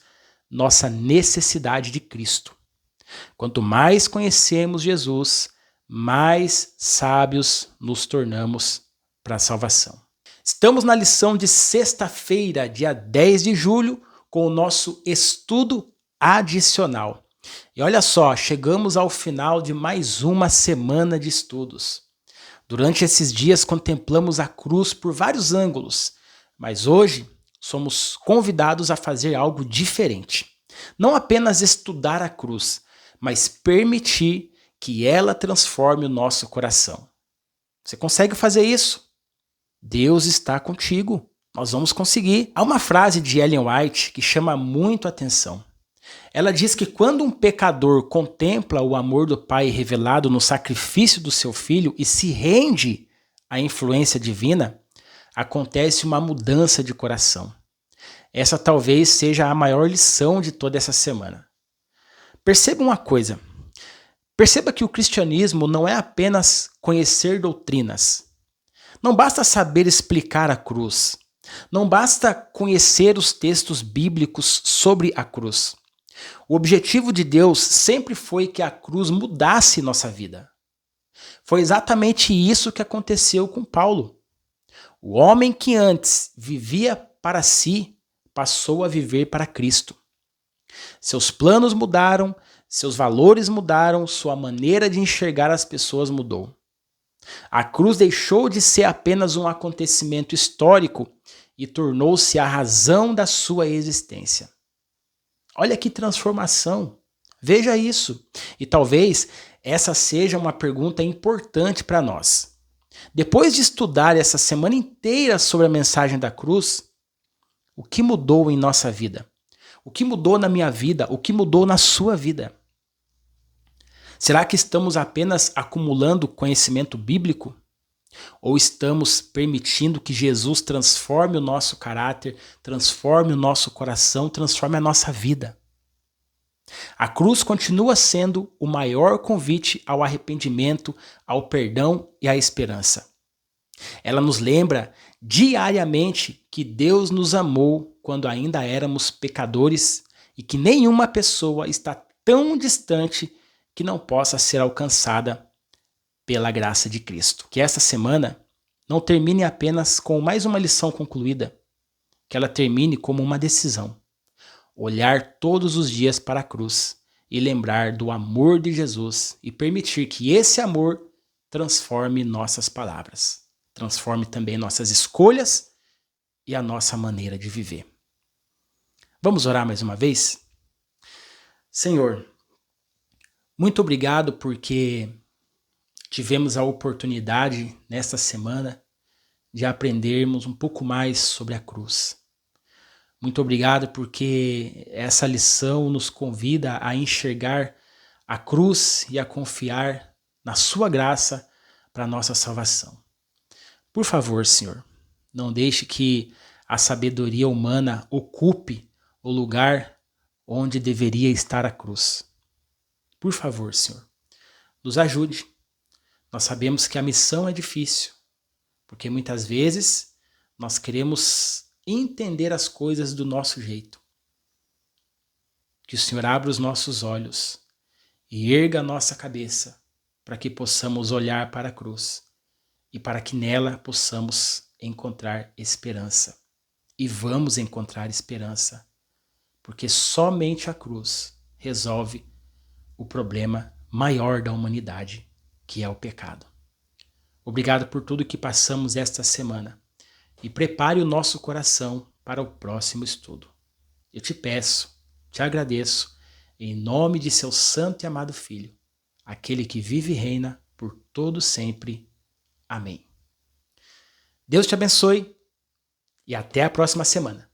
nossa necessidade de Cristo. Quanto mais conhecemos Jesus, mais sábios nos tornamos para a salvação. Estamos na lição de sexta-feira, dia 10 de julho, com o nosso estudo adicional. E olha só, chegamos ao final de mais uma semana de estudos. Durante esses dias contemplamos a cruz por vários ângulos, mas hoje somos convidados a fazer algo diferente. Não apenas estudar a cruz, mas permitir que ela transforme o nosso coração. Você consegue fazer isso? Deus está contigo. Nós vamos conseguir. Há uma frase de Ellen White que chama muito a atenção. Ela diz que quando um pecador contempla o amor do Pai revelado no sacrifício do seu filho e se rende à influência divina, acontece uma mudança de coração. Essa talvez seja a maior lição de toda essa semana. Perceba uma coisa. Perceba que o cristianismo não é apenas conhecer doutrinas. Não basta saber explicar a cruz. Não basta conhecer os textos bíblicos sobre a cruz. O objetivo de Deus sempre foi que a cruz mudasse nossa vida. Foi exatamente isso que aconteceu com Paulo. O homem que antes vivia para si, passou a viver para Cristo. Seus planos mudaram, seus valores mudaram, sua maneira de enxergar as pessoas mudou. A cruz deixou de ser apenas um acontecimento histórico e tornou-se a razão da sua existência. Olha que transformação! Veja isso! E talvez essa seja uma pergunta importante para nós. Depois de estudar essa semana inteira sobre a mensagem da cruz, o que mudou em nossa vida? O que mudou na minha vida? O que mudou na sua vida? Será que estamos apenas acumulando conhecimento bíblico? Ou estamos permitindo que Jesus transforme o nosso caráter, transforme o nosso coração, transforme a nossa vida? A cruz continua sendo o maior convite ao arrependimento, ao perdão e à esperança. Ela nos lembra diariamente que Deus nos amou quando ainda éramos pecadores e que nenhuma pessoa está tão distante que não possa ser alcançada pela graça de Cristo. Que esta semana não termine apenas com mais uma lição concluída, que ela termine como uma decisão. Olhar todos os dias para a cruz e lembrar do amor de Jesus e permitir que esse amor transforme nossas palavras, transforme também nossas escolhas e a nossa maneira de viver. Vamos orar mais uma vez? Senhor, muito obrigado porque tivemos a oportunidade nesta semana de aprendermos um pouco mais sobre a cruz. Muito obrigado porque essa lição nos convida a enxergar a cruz e a confiar na sua graça para a nossa salvação. Por favor, Senhor, não deixe que a sabedoria humana ocupe o lugar onde deveria estar a cruz. Por favor, Senhor, nos ajude. Nós sabemos que a missão é difícil, porque muitas vezes nós queremos entender as coisas do nosso jeito. Que o Senhor abra os nossos olhos e erga a nossa cabeça para que possamos olhar para a cruz e para que nela possamos encontrar esperança. E vamos encontrar esperança, porque somente a cruz resolve o problema maior da humanidade, que é o pecado. Obrigado por tudo que passamos esta semana e prepare o nosso coração para o próximo estudo. Eu te peço, te agradeço, em nome de seu santo e amado Filho, aquele que vive e reina por todo sempre. Amém. Deus te abençoe e até a próxima semana.